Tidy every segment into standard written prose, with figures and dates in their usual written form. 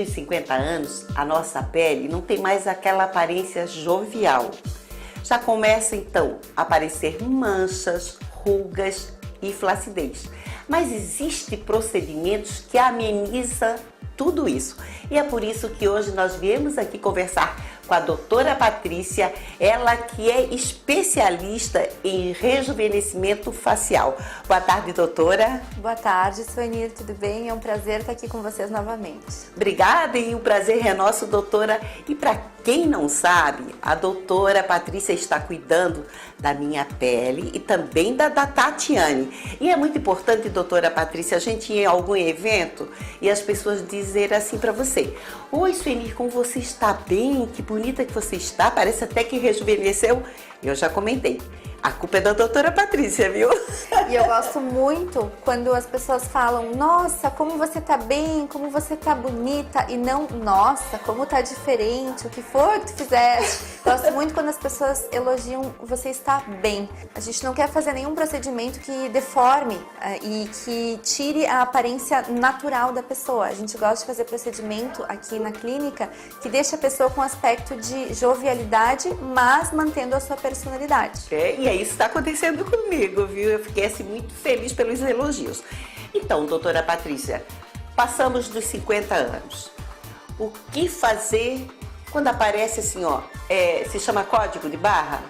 dos 50 anos, a nossa pele não tem mais aquela aparência jovial. Já começa então a aparecer manchas, rugas e flacidez. Mas existem procedimentos que amenizam tudo isso. E é por isso que hoje nós viemos aqui conversar com a doutora Patrícia, ela que é especialista em rejuvenescimento facial. Boa tarde, doutora. Boa tarde, Suenir, tudo bem? É um prazer estar aqui com vocês novamente. Obrigada e o prazer é nosso, doutora. E para quem não sabe, a doutora Patrícia está cuidando da minha pele e também da Tatiane. E é muito importante, doutora Patrícia, a gente ir em algum evento e as pessoas dizer assim para você: oi, Suenir, como você está bem? Que bonita que você está, parece até que rejuvenesceu. Eu já comentei. A culpa é da doutora Patrícia, viu? E eu gosto muito quando as pessoas falam: nossa, como você tá bem, como você tá bonita, e não, nossa, como tá diferente, o que for que tu fizeste. Gosto muito quando as pessoas elogiam: você está bem. A gente não quer fazer nenhum procedimento que deforme e que tire a aparência natural da pessoa. A gente gosta de fazer procedimento aqui na clínica que deixa a pessoa com aspecto de jovialidade, mas mantendo a sua personalidade. E é isso que está acontecendo comigo, viu? Eu fiquei assim muito feliz pelos elogios. Então, doutora Patrícia, passamos dos 50 anos. O que fazer quando aparece assim, ó, se chama código de barra?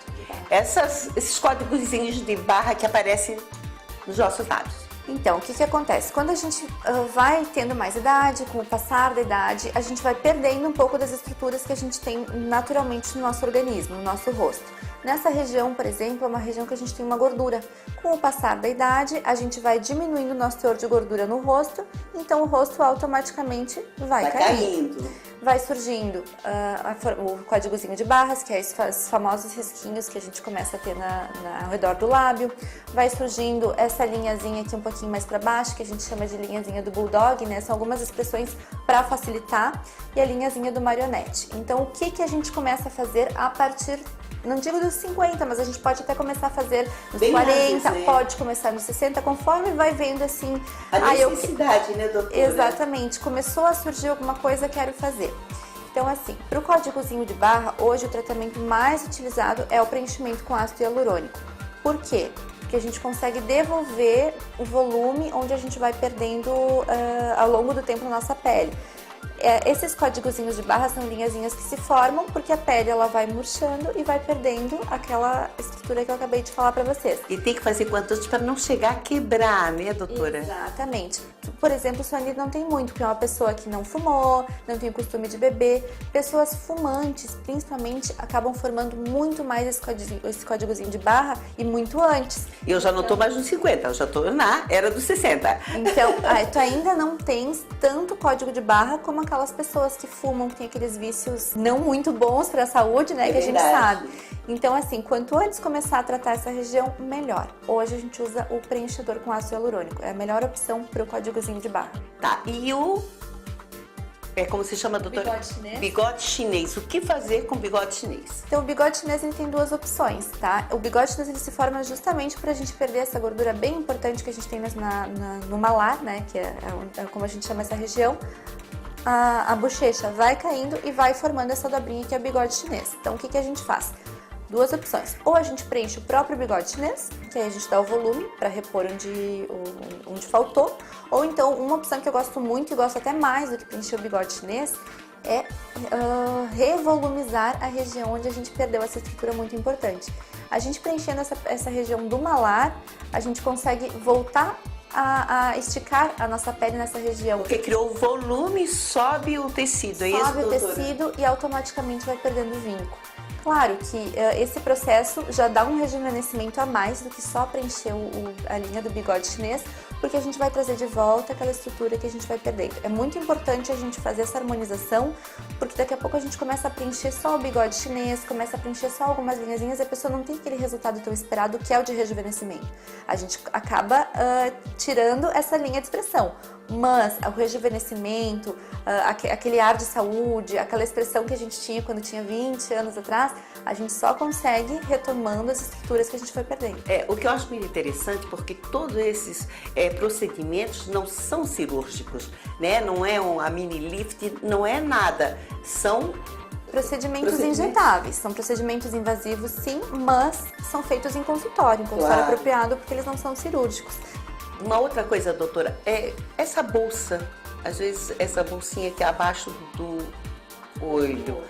Esses códigozinhos de barra que aparecem nos nossos lábios. Então, o que acontece? Quando a gente vai tendo mais idade, com o passar da idade, a gente vai perdendo um pouco das estruturas que a gente tem naturalmente no nosso organismo, no nosso rosto. Nessa região, por exemplo, é uma região que a gente tem uma gordura. Com o passar da idade, a gente vai diminuindo o nosso teor de gordura no rosto, então o rosto automaticamente vai caindo. Vai surgindo o códigozinho de barras, que é os famosos risquinhos que a gente começa a ter ao redor do lábio. Vai surgindo essa linhazinha aqui um pouquinho mais para baixo, que a gente chama de linhazinha do bulldog, né? São algumas expressões para facilitar. E a linhazinha do marionete. Então, o que a gente começa a fazer a partir, não digo dos 50, mas a gente pode até começar a fazer nos bem 40, antes, né? Pode começar nos 60, conforme vai vendo assim... A necessidade, né, doutora? Exatamente. Começou a surgir alguma coisa, quero fazer. Então, assim, para o códigozinho de barra, hoje o tratamento mais utilizado é o preenchimento com ácido hialurônico. Por quê? Porque a gente consegue devolver o volume onde a gente vai perdendo ao longo do tempo na nossa pele. Esses códigozinhos de barra são linhazinhas que se formam porque a pele ela vai murchando e vai perdendo aquela estrutura que eu acabei de falar para vocês. E tem que fazer quantos para não chegar a quebrar, né, doutora? Exatamente. Por exemplo, o Suenir não tem muito, porque é uma pessoa que não fumou, não tem o costume de beber. Pessoas fumantes, principalmente, acabam formando muito mais esse códigozinho de barra e muito antes. Eu já não tô mais nos 50, eu já tô na era dos 60. Então, tu ainda não tens tanto código de barra como aquelas pessoas que fumam, que tem aqueles vícios não muito bons para a saúde, né, que a gente sabe. Então, assim, quanto antes começar a tratar essa região, melhor. Hoje a gente usa o preenchedor com ácido hialurônico. É a melhor opção para o códigozinho de barra. Tá, e o... como se chama, doutora? Bigode chinês. Bigode chinês. O que fazer com bigode chinês? Então, o bigode chinês ele tem duas opções, tá? O bigode chinês ele se forma justamente para a gente perder essa gordura bem importante que a gente tem no malar, né? Que é como a gente chama essa região. A bochecha vai caindo e vai formando essa dobrinha que é o bigode chinês. Então, o que a gente faz? Duas opções. Ou a gente preenche o próprio bigode chinês, que aí a gente dá o volume para repor onde faltou. Ou então, uma opção que eu gosto muito e gosto até mais do que preencher o bigode chinês é revolumizar a região onde a gente perdeu essa estrutura muito importante. A gente preenchendo essa região do malar, a gente consegue voltar a esticar a nossa pele nessa região. Porque criou o volume, sobe o tecido, é isso, Sobe o doutora? tecido e automaticamente vai perdendo o vinco. Claro que esse processo já dá um rejuvenescimento a mais do que só preencher a linha do bigode chinês, porque a gente vai trazer de volta aquela estrutura que a gente vai perdendo. É muito importante a gente fazer essa harmonização, porque daqui a pouco a gente começa a preencher só o bigode chinês, começa a preencher só algumas linhazinhas e a pessoa não tem aquele resultado tão esperado que é o de rejuvenescimento. A gente acaba tirando essa linha de expressão. Mas o rejuvenescimento, aquele ar de saúde, aquela expressão que a gente tinha quando tinha 20 anos atrás, a gente só consegue retomando as estruturas que a gente foi perdendo. O que eu acho muito interessante, porque todos esses procedimentos não são cirúrgicos, né? Não é a mini lift, não é nada, são procedimentos injetáveis, são procedimentos invasivos sim, mas são feitos em consultório apropriado, porque eles não são cirúrgicos. Uma outra coisa, doutora, é essa bolsa, às vezes essa bolsinha aqui abaixo do olho.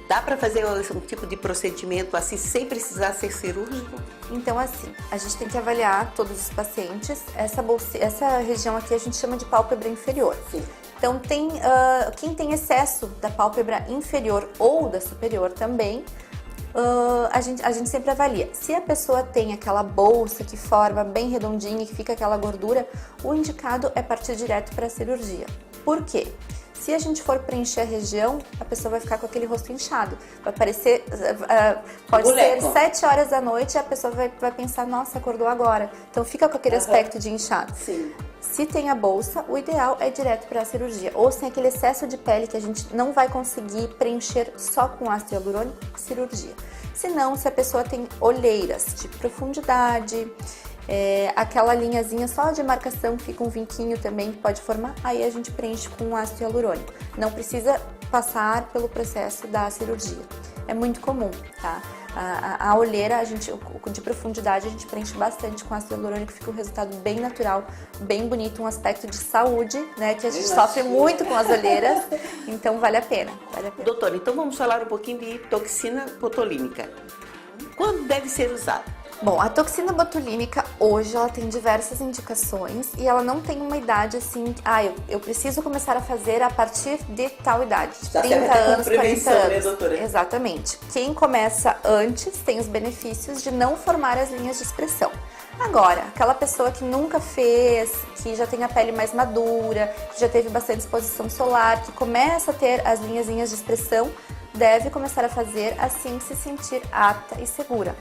Dá para fazer um tipo de procedimento assim sem precisar ser cirúrgico? Então assim, a gente tem que avaliar todos os pacientes. Essa região aqui a gente chama de pálpebra inferior. Sim. Então quem tem excesso da pálpebra inferior ou da superior também, a gente sempre avalia. Se a pessoa tem aquela bolsa que forma bem redondinha e que fica aquela gordura, o indicado é partir direto para a cirurgia. Por quê? Se a gente for preencher a região, a pessoa vai ficar com aquele rosto inchado. Vai parecer, pode ser 7 horas da noite e a pessoa vai pensar, nossa, acordou agora. Então fica com aquele aspecto de inchado. Sim. Se tem a bolsa, o ideal é ir direto para a cirurgia. Ou se tem aquele excesso de pele que a gente não vai conseguir preencher só com ácido hialurônico, cirurgia. Se não, se a pessoa tem olheiras de profundidade, aquela linhazinha só de marcação, fica um vinquinho também que pode formar, aí a gente preenche com ácido hialurônico. Não precisa passar pelo processo da cirurgia. É muito comum, tá? A olheira, de profundidade, a gente preenche bastante com ácido hialurônico, fica um resultado bem natural, bem bonito, um aspecto de saúde, né? Que a gente sofre muito com as olheiras, então vale a pena. Doutora, então vamos falar um pouquinho de toxina botulínica. Quando deve ser usada? Bom, a toxina botulínica hoje ela tem diversas indicações e ela não tem uma idade assim, eu preciso começar a fazer a partir de tal idade, 30 anos, 40 anos. Né, doutora? Exatamente. Quem começa antes tem os benefícios de não formar as linhas de expressão. Agora, aquela pessoa que nunca fez, que já tem a pele mais madura, que já teve bastante exposição solar, que começa a ter as linhazinhas de expressão, deve começar a fazer assim que se sentir apta e segura.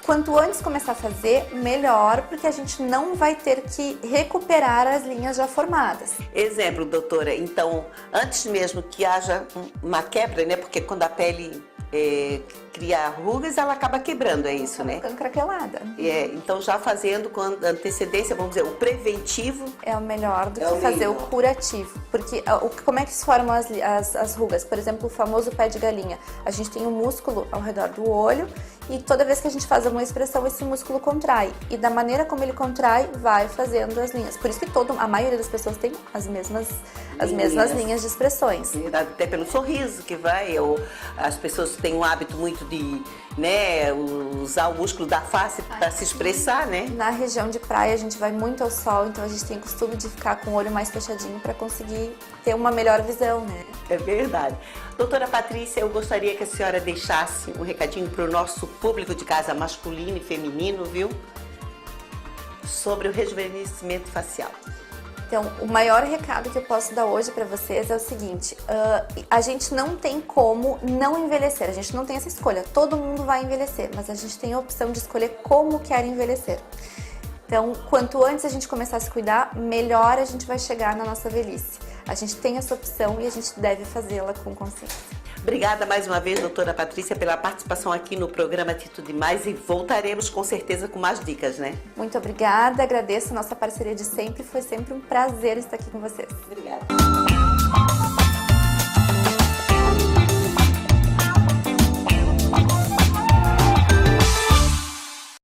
Quanto antes começar a fazer, melhor, porque a gente não vai ter que recuperar as linhas já formadas. Exemplo, doutora, então, antes mesmo que haja uma quebra, né? Porque quando a pele cria rugas, ela acaba quebrando, é isso, né? Ficando craquelada. Então, já fazendo com antecedência, vamos dizer, o preventivo... É o melhor do que fazer o curativo. Porque como é que se formam as rugas? Por exemplo, o famoso pé de galinha. A gente tem um músculo ao redor do olho e toda vez que a gente faz uma expressão, esse músculo contrai. E da maneira como ele contrai, vai fazendo as linhas. Por isso que a maioria das pessoas tem as mesmas linhas de expressões. Até pelo sorriso que vai, ou as pessoas têm um hábito muito de, né, usar o músculo da face para se expressar, né? Na região de praia a gente vai muito ao sol, então a gente tem costume de ficar com o olho mais fechadinho para conseguir ter uma melhor visão, né? É verdade. Doutora Patrícia, eu gostaria que a senhora deixasse um recadinho para o nosso público de casa masculino e feminino, viu? Sobre o rejuvenescimento facial. Então, o maior recado que eu posso dar hoje para vocês é o seguinte, a gente não tem como não envelhecer, a gente não tem essa escolha, todo mundo vai envelhecer, mas a gente tem a opção de escolher como quer envelhecer. Então, quanto antes a gente começar a se cuidar, melhor a gente vai chegar na nossa velhice. A gente tem essa opção e a gente deve fazê-la com consciência. Obrigada mais uma vez, doutora Patrícia, pela participação aqui no programa Atitude Mais e voltaremos com certeza com mais dicas, né? Muito obrigada, agradeço a nossa parceria de sempre, foi sempre um prazer estar aqui com vocês. Obrigada.